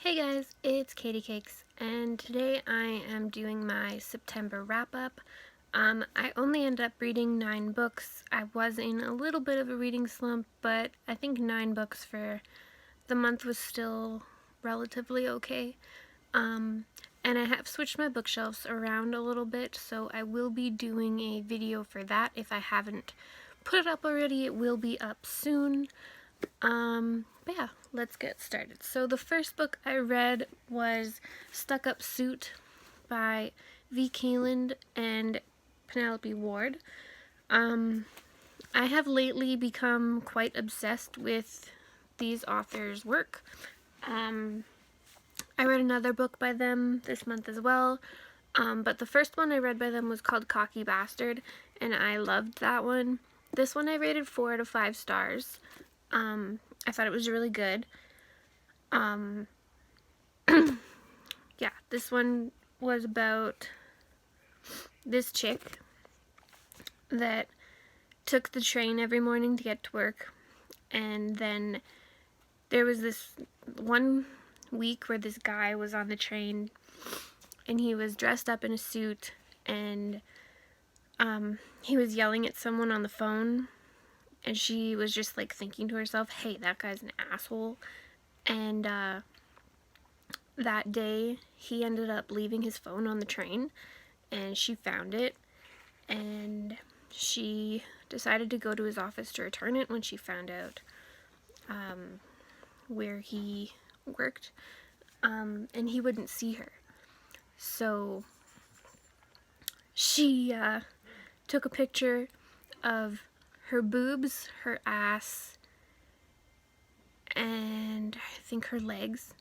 Hey guys, it's Katie Cakes, and today I am doing my September wrap-up. I only ended up reading 9 books. I was in a little bit of a reading slump, but I think 9 books for the month was still relatively okay. And I have switched my bookshelves around a little bit, so I will be doing a video for that. If I haven't put it up already, it will be up soon. But yeah, let's get started. So the first book I read was Stuck Up Suit by V. Kayland and Penelope Ward. I have lately become quite obsessed with these authors' work. I read another book by them this month as well, but the first one I read by them was called Cocky Bastard, and I loved that one. This one I rated 4 out of 5 stars. I thought it was really good. Yeah, this one was about this chick that took the train every morning to get to work, and then there was this one week where this guy was on the train and he was dressed up in a suit, and he was yelling at someone on the phone, and she was just like thinking to herself, hey, that guy's an asshole. And that day he ended up leaving his phone on the train, and she found it, and she decided to go to his office to return it when she found out where he worked, and he wouldn't see her. So she took a picture of her boobs, her ass, and I think her legs,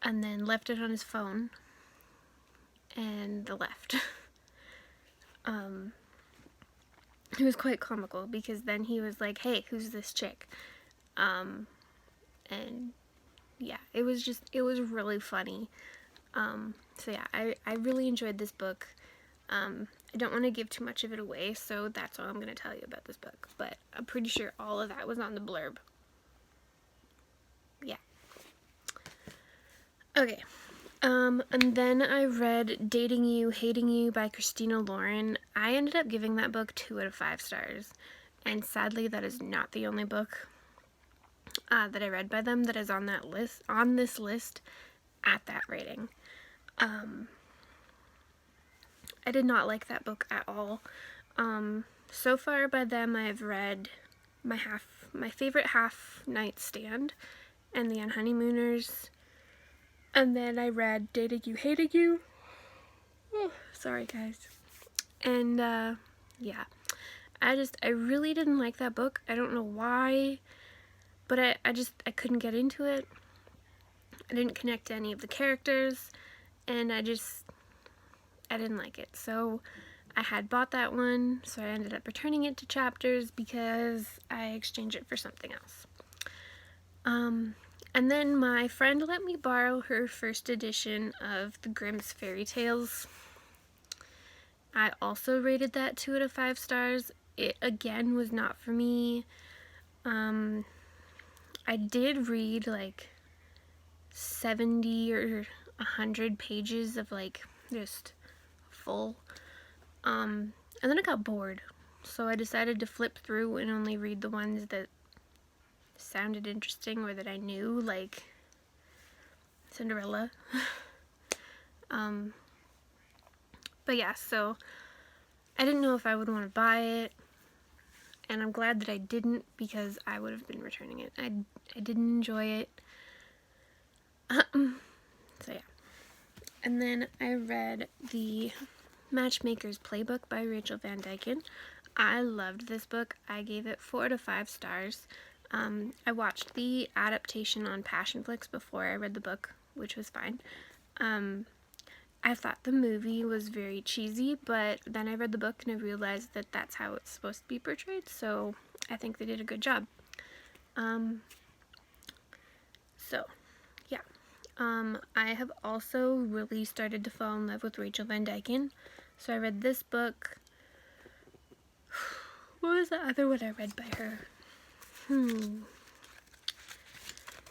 and then left it on his phone and left. It was quite comical because then he was like, hey, who's this chick? And yeah, it was really funny. So yeah, I really enjoyed this book. I don't want to give too much of it away, so that's all I'm going to tell you about this book, but I'm pretty sure all of that was on the blurb. Yeah. Okay. And then I read Dating You, Hating You by Christina Lauren. I ended up giving that book 2 out of 5 stars, and sadly that is not the only book that I read by them that is on this list at that rating. I did not like that book at all. So far by them I've read my favorite half nightstand and The Unhoneymooners, and then I read Dating You, Hating You. Oh, sorry guys. And yeah, I really didn't like that book. I don't know why, but I couldn't get into it. I didn't connect to any of the characters, and I didn't like it. So I had bought that one, so I ended up returning it to Chapters because I exchanged it for something else. And then my friend let me borrow her first edition of the Grimm's Fairy Tales. I also rated that 2 out of 5 stars. It again was not for me. I did read like 70 or 100 pages of like just full, and then I got bored, so I decided to flip through and only read the ones that sounded interesting or that I knew, like Cinderella. But yeah, so I didn't know if I would want to buy it, and I'm glad that I didn't because I would have been returning it. I didn't enjoy it. So yeah. And then I read the Matchmaker's Playbook by Rachel Van Dyken. I loved this book. I gave it 4 out of 5 stars. I watched the adaptation on Passionflix before I read the book, which was fine. I thought the movie was very cheesy, but then I read the book and I realized that that's how it's supposed to be portrayed, so I think they did a good job. So, yeah. I have also really started to fall in love with Rachel Van Dyken, so I read this book. What was the other one I read by her?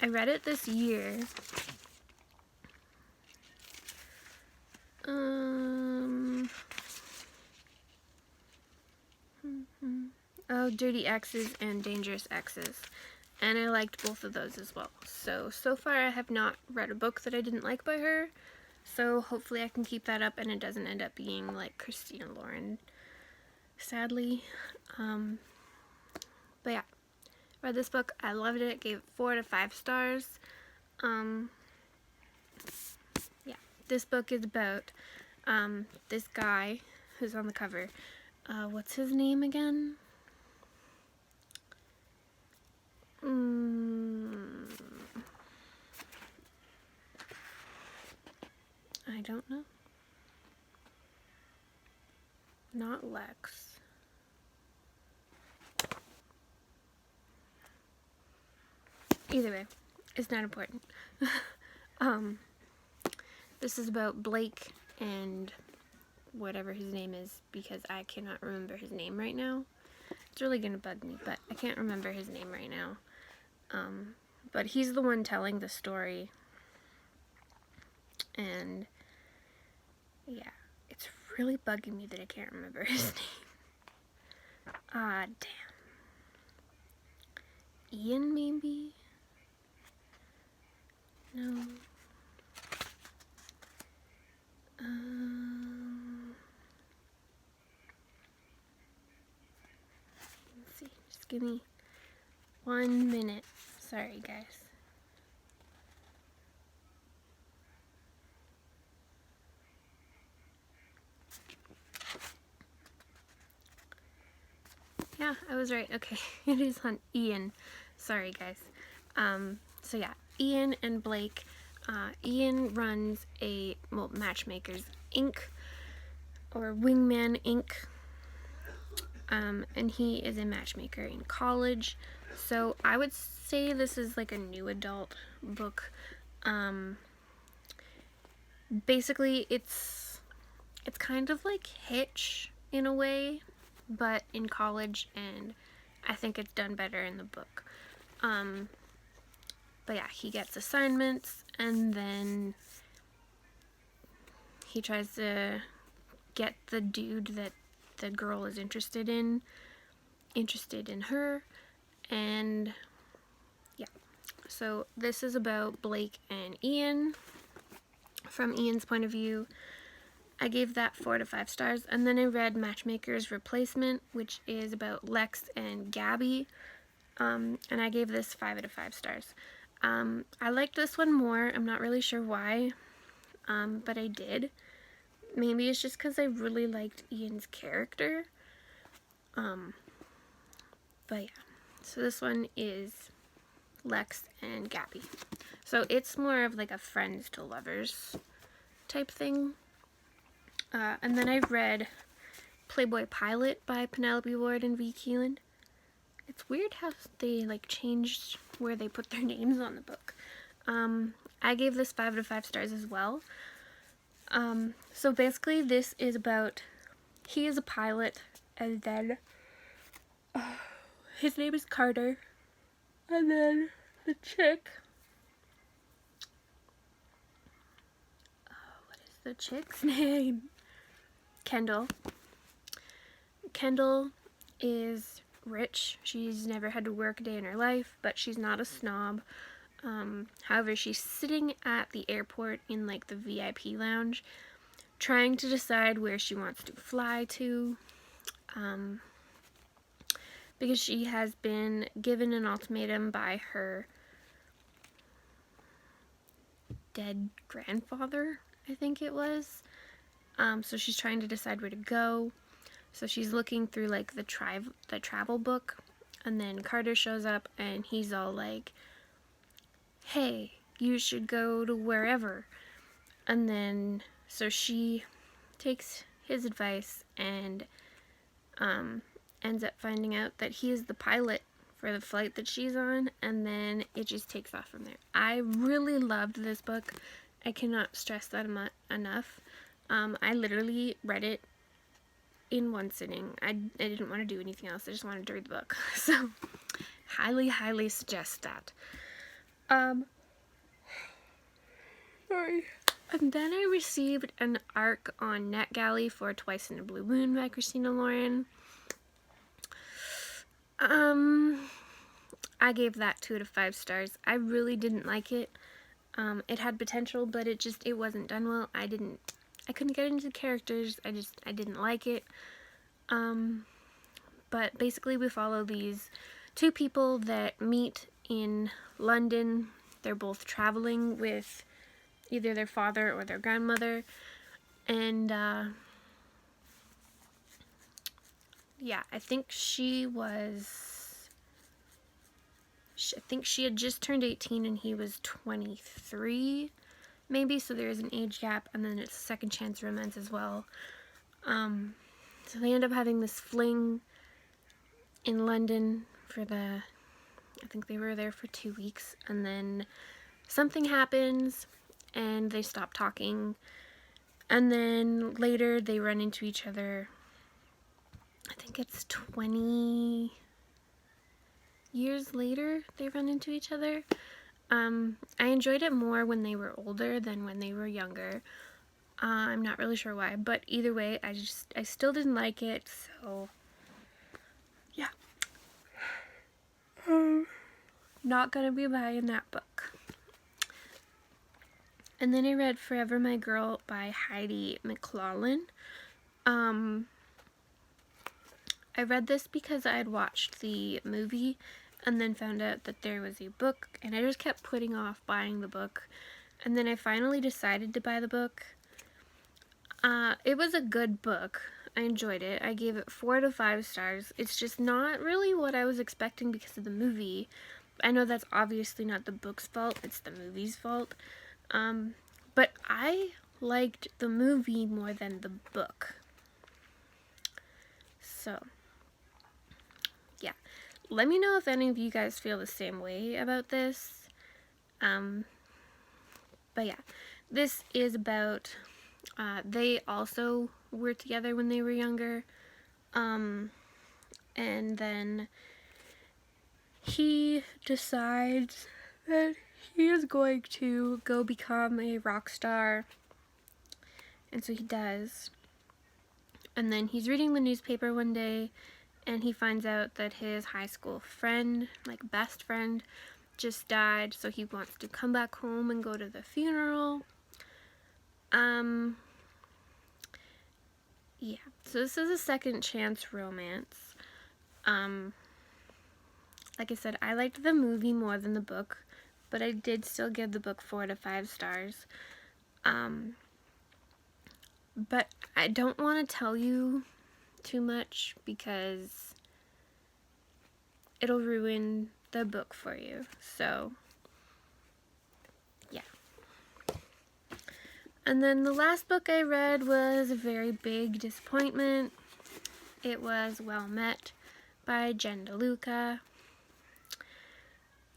I read it this year, Oh, Dirty Exes and Dangerous Exes. And I liked both of those as well. So far I have not read a book that I didn't like by her. So hopefully I can keep that up and it doesn't end up being like Christina Lauren, sadly. But yeah, read this book. I loved it. Gave it 4 out of 5 stars. Yeah, this book is about this guy who's on the cover. What's his name again? I don't know. Not Lex. Either way, it's not important. This is about Blake and whatever his name is, because I cannot remember his name right now. It's really gonna bug me, but I can't remember his name right now. But he's the one telling the story. And yeah, it's really bugging me that I can't remember his name. Ah, damn. Ian, maybe? No. Let's see. Just give me 1 minute. Sorry, guys. Yeah, I was right. Okay, it is on Ian. Sorry, guys. So yeah, Ian and Blake. Ian runs Matchmakers Inc. or Wingman Inc. And he is a matchmaker in college. So I would say this is like a new adult book. Basically, it's kind of like Hitch in a way, but in college, and I think it's done better in the book. But yeah, he gets assignments, and then he tries to get the dude that the girl is interested in her, and yeah. So this is about Blake and Ian. From Ian's point of view, I gave that 4 to 5 stars, and then I read Matchmaker's Replacement, which is about Lex and Gabby, and I gave this 5 out of 5 stars. I liked this one more. I'm not really sure why, but I did. Maybe it's just because I really liked Ian's character. But yeah, so this one is Lex and Gabby. So it's more of like a friends to lovers type thing. And then I've read Playboy Pilot by Penelope Ward and V. Keeland. It's weird how they like changed where they put their names on the book. I gave this 5 out of 5 stars as well. So basically this is about, he is a pilot, and then his name is Carter, and then the chick, what is the chick's name? Kendall. Kendall is rich. She's never had to work a day in her life, but she's not a snob. However, she's sitting at the airport in like the VIP lounge, trying to decide where she wants to fly to, because she has been given an ultimatum by her dead grandfather, I think it was. So she's trying to decide where to go. So she's looking through like the travel book, and then Carter shows up and he's all like, hey, you should go to wherever. And then so she takes his advice and ends up finding out that he is the pilot for the flight that she's on, and then it just takes off from there. I really loved this book. I cannot stress that enough. I literally read it in one sitting. I didn't want to do anything else. I just wanted to read the book. So highly suggest that. Sorry. And then I received an arc on NetGalley for Twice in a Blue Moon by Christina Lauren. I gave that 2 out of 5 stars. I really didn't like it. It had potential, but it wasn't done well. I couldn't get into the characters. I didn't like it. But basically we follow these 2 people that meet in London. They're both traveling with either their father or their grandmother. And, yeah, I think she had just turned 18 and he was 23, maybe, so there is an age gap, and then it's a second chance romance as well. So they end up having this fling in London I think they were there for 2 weeks, and then something happens and they stop talking, and then later they run into each other. I think it's 20 years later they run into each other. I enjoyed it more when they were older than when they were younger. I'm not really sure why, but either way, I still didn't like it, so yeah. Not gonna be buying that book. And then I read Forever My Girl by Heidi McLaughlin. I read this because I had watched the movie and then found out that there was a book, and I just kept putting off buying the book, and then I finally decided to buy the book. It was a good book. I enjoyed it. I gave it 4 out of 5 stars. It's just not really what I was expecting because of the movie. I know that's obviously not the book's fault, it's the movie's fault. But I liked the movie more than the book. So, yeah. Let me know if any of you guys feel the same way about this. But yeah, this is about, they also were together when they were younger. And then he decides that he is going to go become a rock star. And so he does. And then he's reading the newspaper one day, and he finds out that his high school friend, like best friend, just died, so he wants to come back home and go to the funeral. Yeah, so this is a second chance romance. Like I said, I liked the movie more than the book, but I did still give the book 4 out of 5 stars. But I don't want to tell you too much because it'll ruin the book for you. So, yeah. And then the last book I read was a very big disappointment. It was Well Met by Jen DeLuca.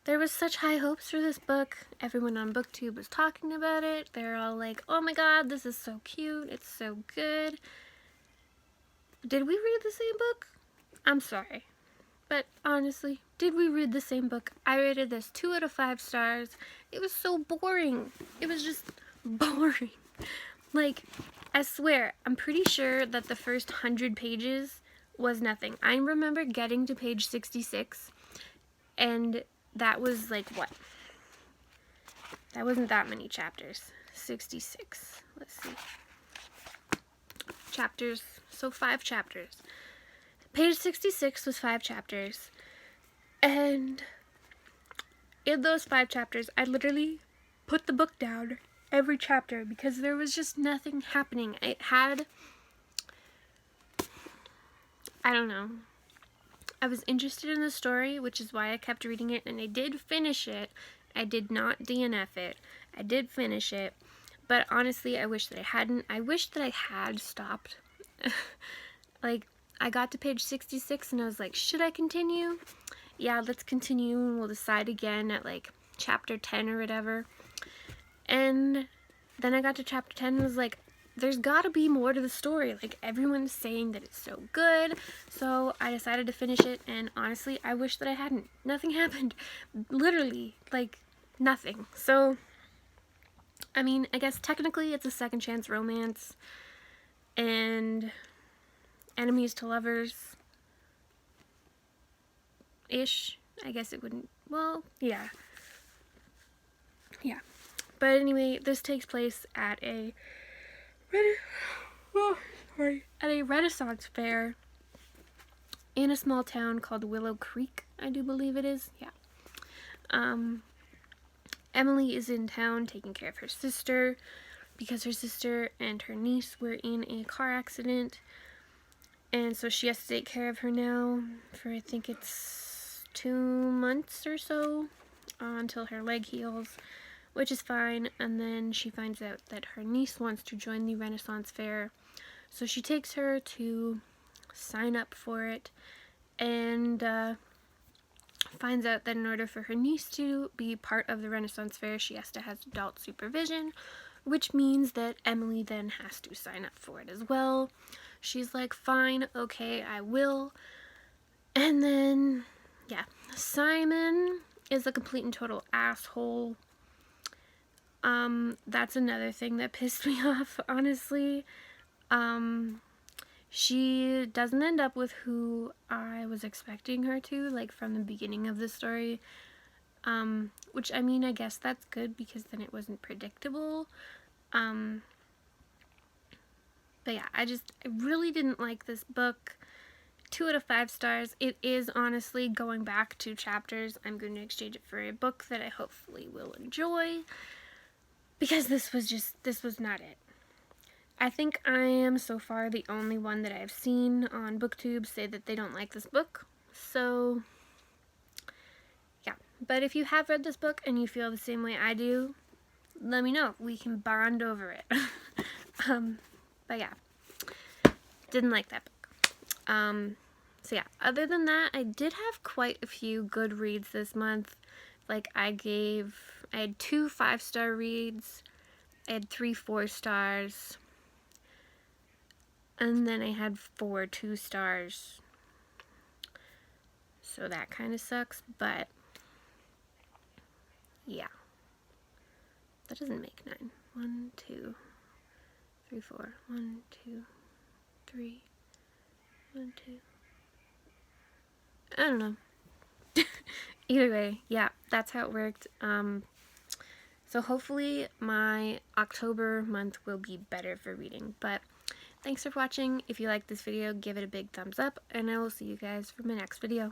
There was such high hopes for this book. Everyone on BookTube was talking about it. They're all like, oh my god, this is so cute. It's so good. Did we read the same book? I'm sorry. But honestly, did we read the same book? I rated this 2 out of 5 stars. It was so boring. It was just boring. Like, I swear, I'm pretty sure that the first 100 pages was nothing. I remember getting to page 66, and that was like what? That wasn't that many chapters. 66. Let's see. Chapters. So 5 chapters. Page 66 was 5 chapters. And in those 5 chapters, I literally put the book down every chapter because there was just nothing happening. It had, I don't know. I was interested in the story, which is why I kept reading it, and I did finish it. I did not DNF it. I did finish it, but honestly, I wish that I hadn't. I wish that I had stopped. Like, I got to page 66, and I was like, should I continue? Yeah, let's continue, and we'll decide again at, like, chapter 10 or whatever. And then I got to chapter 10 and was like, there's gotta be more to the story. Like, everyone's saying that it's so good. So I decided to finish it, and honestly, I wish that I hadn't. Nothing happened. Literally, like, nothing. So, I mean, I guess technically it's a second chance romance, and enemies to lovers ish. I guess it wouldn't, well, yeah. But anyway, this takes place at a Renaissance fair in a small town called Willow Creek, I do believe it is. Yeah. Emily is in town taking care of her sister because her sister and her niece were in a car accident, and so she has to take care of her now for, I think it's 2 months or so, until her leg heals, which is fine. And then she finds out that her niece wants to join the Renaissance fair, so she takes her to sign up for it, and finds out that in order for her niece to be part of the Renaissance fair, she has to have adult supervision, which means that Emily then has to sign up for it as well. She's like, fine, okay, I will. And then, yeah, Simon is a complete and total asshole. That's another thing that pissed me off, honestly. She doesn't end up with who I was expecting her to, like, from the beginning of the story. Which, I mean, I guess that's good because then it wasn't predictable. But yeah, I really didn't like this book. 2 out of 5 stars. It is honestly, going back 2 chapters, I'm going to exchange it for a book that I hopefully will enjoy, because this was not it. I think I am so far the only one that I've seen on BookTube say that they don't like this book. So, yeah. But if you have read this book and you feel the same way I do, let me know. We can bond over it. But yeah. Didn't like that book. So yeah, other than that, I did have quite a few good reads this month. Like, I had 2 5-star reads, I had 3 4 stars, and then I had 4 2 stars. So that kind of sucks, but yeah. That doesn't make 9. 1 2 3 4. 1 2 3 1 2. I don't know. Either way, yeah, that's how it worked. So hopefully my October month will be better for reading. But thanks for watching. If you liked this video, give it a big thumbs up, and I will see you guys for my next video.